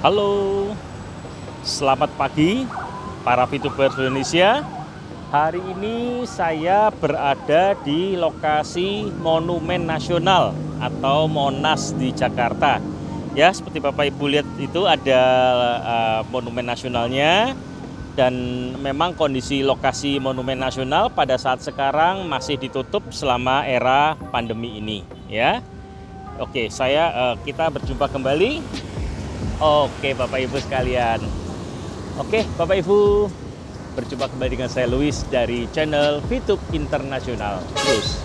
Halo, selamat pagi para VTuber Indonesia. Hari ini saya berada di lokasi Monumen Nasional atau Monas di Jakarta. Ya, seperti Bapak Ibu lihat itu ada Monumen Nasionalnya. Dan memang kondisi lokasi Monumen Nasional pada saat sekarang masih ditutup selama era pandemi ini. Ya, oke, kita berjumpa kembali. Oke Bapak Ibu sekalian. Oke Bapak Ibu, berjumpa kembali dengan saya Luis dari channel VTube Internasional Plus.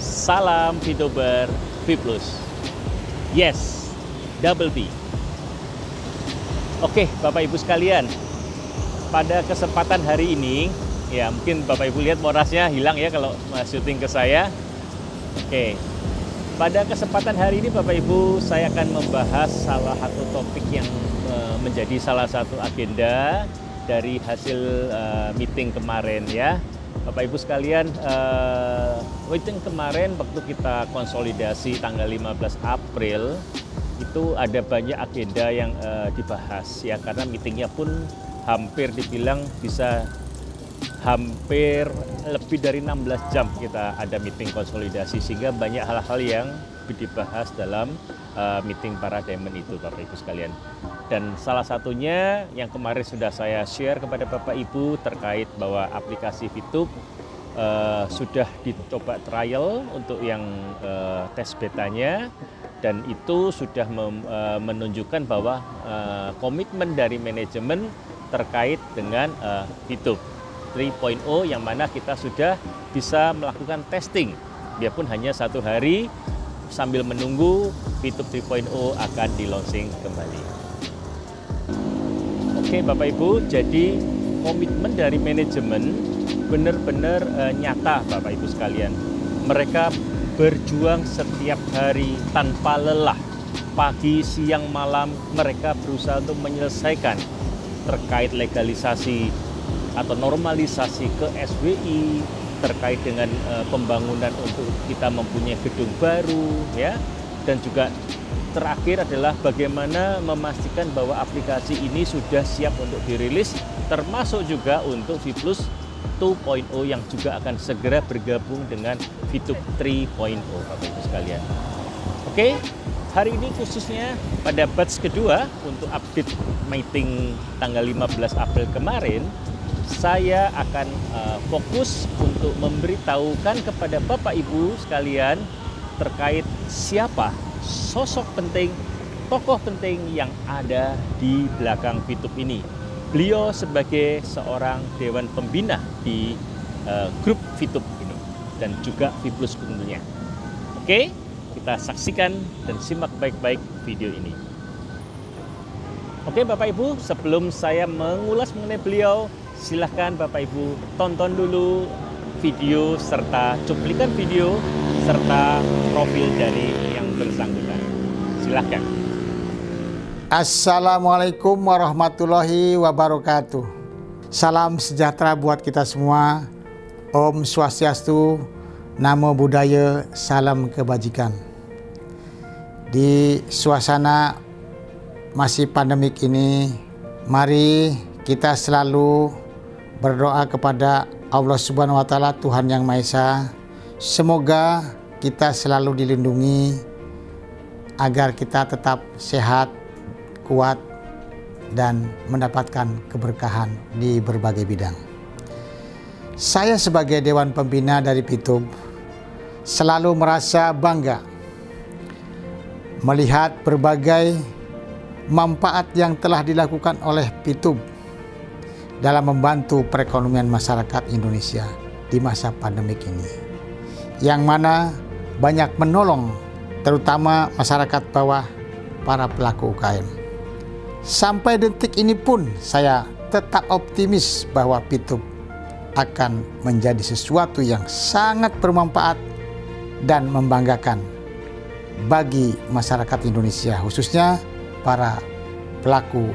Salam VTuber V Plus. Yes, double B. Oke Bapak Ibu sekalian, pada kesempatan hari ini, ya mungkin Bapak Ibu lihat Monasnya hilang ya kalau syuting ke saya. Oke. Pada kesempatan hari ini Bapak Ibu, saya akan membahas salah satu topik yang menjadi salah satu agenda dari hasil meeting kemarin ya. Bapak Ibu sekalian, meeting kemarin waktu kita konsolidasi tanggal 15 April itu ada banyak agenda yang dibahas ya, karena meetingnya pun hampir dibilang bisa hampir lebih dari 16 jam kita ada meeting konsolidasi, sehingga banyak hal-hal yang dibahas dalam meeting para diamond itu Bapak Ibu sekalian. Dan salah satunya yang kemarin sudah saya share kepada Bapak Ibu terkait bahwa aplikasi VTube sudah dicoba trial untuk yang tes betanya, dan itu sudah menunjukkan bahwa komitmen dari manajemen terkait dengan VTube 3.0, yang mana kita sudah bisa melakukan testing biarpun hanya 1 hari sambil menunggu VTube 3.0 akan di launching kembali. Oke Bapak Ibu, jadi komitmen dari manajemen benar-benar nyata Bapak Ibu sekalian. Mereka berjuang setiap hari tanpa lelah, pagi, siang, malam mereka berusaha untuk menyelesaikan terkait legalisasi atau normalisasi ke SWI, terkait dengan pembangunan untuk kita mempunyai gedung baru ya, dan juga terakhir adalah bagaimana memastikan bahwa aplikasi ini sudah siap untuk dirilis, termasuk juga untuk V Plus 2.0 yang juga akan segera bergabung dengan VTube 3.0 Bapak Ibu sekalian. Oke, hari ini khususnya pada batch kedua untuk update meeting tanggal 15 April kemarin, saya akan fokus untuk memberitahukan kepada Bapak Ibu sekalian terkait siapa sosok penting, tokoh penting yang ada di belakang VTube ini. Beliau sebagai seorang dewan pembina di grup VTube ini dan juga V Plus tentunya. Oke, kita saksikan dan simak baik-baik video ini. Oke Bapak Ibu, sebelum saya mengulas mengenai beliau, silahkan Bapak Ibu tonton dulu video serta cuplikan video serta profil dari yang bersangkutan. Silahkan. Assalamualaikum warahmatullahi wabarakatuh. Salam sejahtera buat kita semua. Om Swastiastu, Namo Buddhaya, salam kebajikan. Di suasana masih pandemik ini, mari kita selalu berdoa kepada Allah Subhanahu wa Ta'ala, Tuhan Yang Maha Esa. Semoga kita selalu dilindungi agar kita tetap sehat, kuat, dan mendapatkan keberkahan di berbagai bidang. Saya sebagai Dewan Pembina dari VTube selalu merasa bangga melihat berbagai manfaat yang telah dilakukan oleh VTube dalam membantu perekonomian masyarakat Indonesia di masa pandemik ini, yang mana banyak menolong terutama masyarakat bawah, para pelaku UKM. Sampai detik ini pun saya tetap optimis bahwa VTube akan menjadi sesuatu yang sangat bermanfaat dan membanggakan bagi masyarakat Indonesia, khususnya para pelaku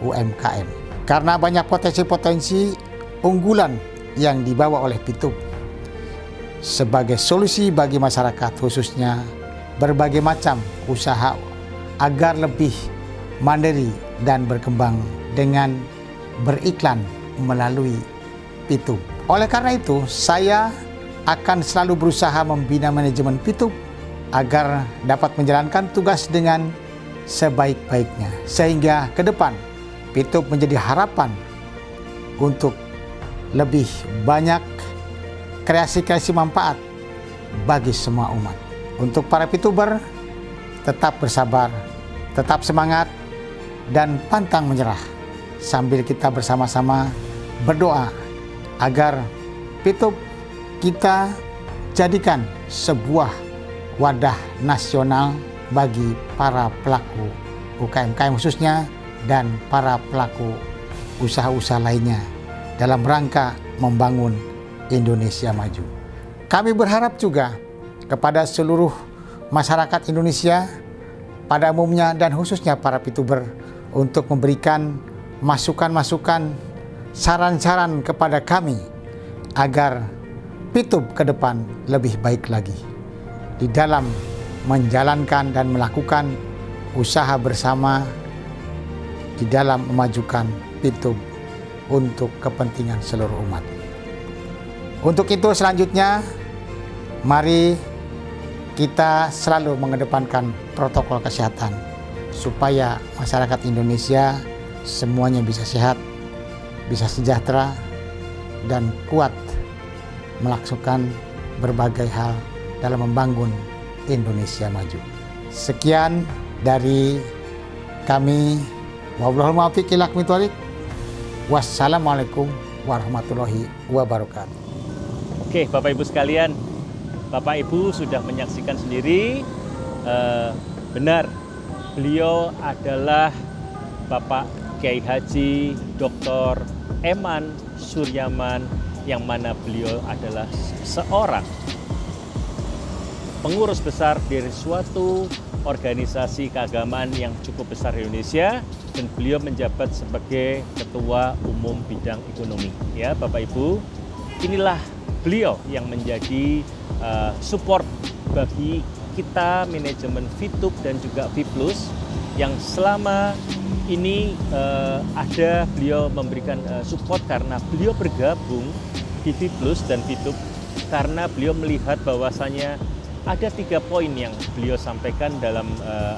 UMKM. Karena banyak potensi-potensi unggulan yang dibawa oleh VTube sebagai solusi bagi masyarakat, khususnya berbagai macam usaha agar lebih mandiri dan berkembang dengan beriklan melalui Fitup. Oleh karena itu, saya akan selalu berusaha membina manajemen Fitup agar dapat menjalankan tugas dengan sebaik-baiknya. Sehingga ke depan Fitup menjadi harapan untuk lebih banyak kreasi-kreasi manfaat bagi semua umat. Untuk para Fituber, tetap bersabar, tetap semangat, dan pantang menyerah. Sambil kita bersama-sama berdoa agar Fitup kita jadikan sebuah wadah nasional bagi para pelaku UKM khususnya dan para pelaku usaha-usaha lainnya dalam rangka membangun Indonesia maju. Kami berharap juga kepada seluruh masyarakat Indonesia pada umumnya dan khususnya para Fituber untuk memberikan masukan-masukan, saran-saran kepada kami agar Fitup ke depan lebih baik lagi di dalam menjalankan dan melakukan usaha bersama di dalam memajukan Fitup untuk kepentingan seluruh umat. Untuk itu selanjutnya, mari kita selalu mengedepankan protokol kesehatan supaya masyarakat Indonesia semuanya bisa sehat, bisa sejahtera, dan kuat melakukan berbagai hal dalam membangun Indonesia maju. Sekian dari kami. Wallahul muwaffiq ila aqwamit thoriq. Wassalamualaikum warahmatullahi wabarakatuh. Oke, Bapak Ibu sekalian, Bapak Ibu sudah menyaksikan sendiri, benar, beliau adalah Bapak Kiai Haji Dr. Eman Suryaman, yang mana beliau adalah seorang pengurus besar dari suatu organisasi keagamaan yang cukup besar di Indonesia, dan beliau menjabat sebagai Ketua Umum Bidang Ekonomi. Ya, Bapak Ibu, inilah beliau yang menjadi support bagi kita manajemen Fitup dan juga Fiplus yang selama ini ada beliau memberikan support karena beliau bergabung di Fiplus dan Fitup karena beliau melihat bahwasanya ada 3 poin yang beliau sampaikan dalam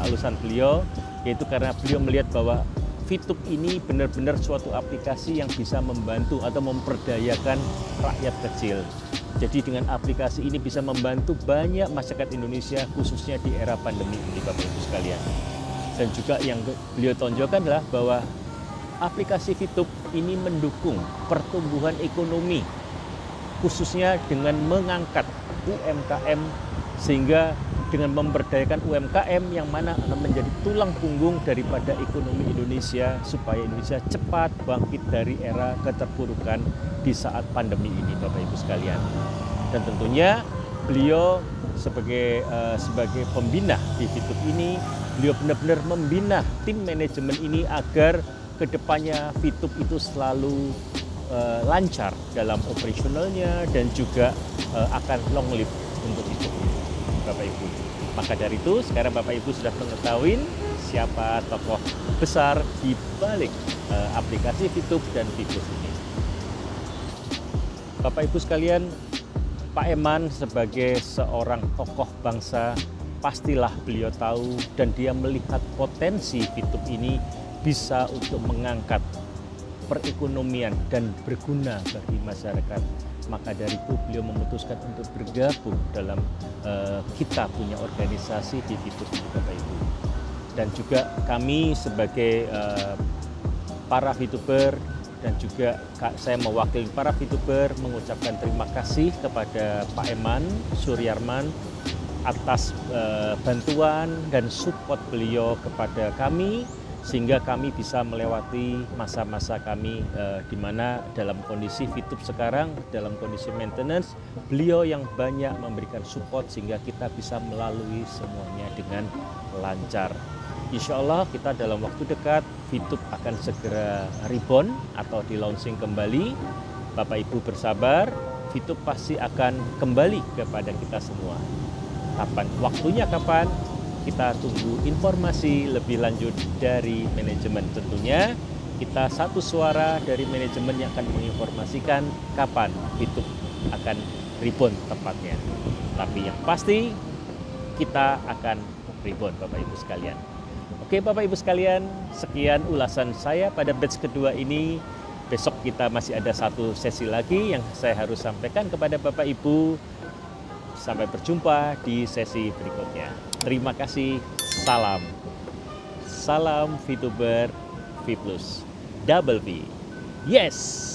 alusan beliau, yaitu karena beliau melihat bahwa Fitup ini benar-benar suatu aplikasi yang bisa membantu atau memperdayakan rakyat kecil. Jadi dengan aplikasi ini bisa membantu banyak masyarakat Indonesia khususnya di era pandemi ini, Bapak Ibu sekalian. Dan juga yang beliau tonjolkan adalah bahwa aplikasi Fitup ini mendukung pertumbuhan ekonomi khususnya dengan mengangkat UMKM, sehingga dengan memberdayakan UMKM yang mana menjadi tulang punggung daripada ekonomi Indonesia supaya Indonesia cepat bangkit dari era keterpurukan di saat pandemi ini, Bapak Ibu sekalian. Dan tentunya beliau sebagai pembina di Fitup ini, beliau benar-benar membina tim manajemen ini agar kedepannya Fitup itu selalu lancar dalam operasionalnya dan juga akan long live untuk Fitup, Bapak Ibu. Maka dari itu sekarang Bapak Ibu sudah mengetahui siapa tokoh besar di balik aplikasi Fitup dan Fiplus ini. Bapak Ibu sekalian, Pak Eman sebagai seorang tokoh bangsa, pastilah beliau tahu dan dia melihat potensi Fitup ini bisa untuk mengangkat perekonomian dan berguna bagi masyarakat. Maka dari itu beliau memutuskan untuk bergabung dalam kita punya organisasi di Fitup ini, Bapak Ibu. Dan juga kami sebagai para Fituber dan juga saya mewakili para Fituber mengucapkan terima kasih kepada Pak Eman Suryaman atas bantuan dan support beliau kepada kami, sehingga kami bisa melewati masa-masa kami di mana dalam kondisi Fitup sekarang, dalam kondisi maintenance, beliau yang banyak memberikan support sehingga kita bisa melalui semuanya dengan lancar. Insya Allah kita dalam waktu dekat Fitup akan segera reborn atau di launching kembali. Bapak Ibu bersabar, Fitup pasti akan kembali kepada kita semua. Kapan? Waktunya kapan? kita tunggu informasi lebih lanjut dari manajemen. Tentunya kita satu suara dari manajemen yang akan menginformasikan kapan itu akan rebound tepatnya. Tapi yang pasti kita akan rebound Bapak Ibu sekalian. Oke Bapak Ibu sekalian, sekian ulasan saya pada batch kedua ini. Besok kita masih ada satu sesi lagi yang saya harus sampaikan kepada Bapak Ibu. Sampai berjumpa di sesi berikutnya. Terima kasih. Salam. Salam VTuber V+. Double V. Yes!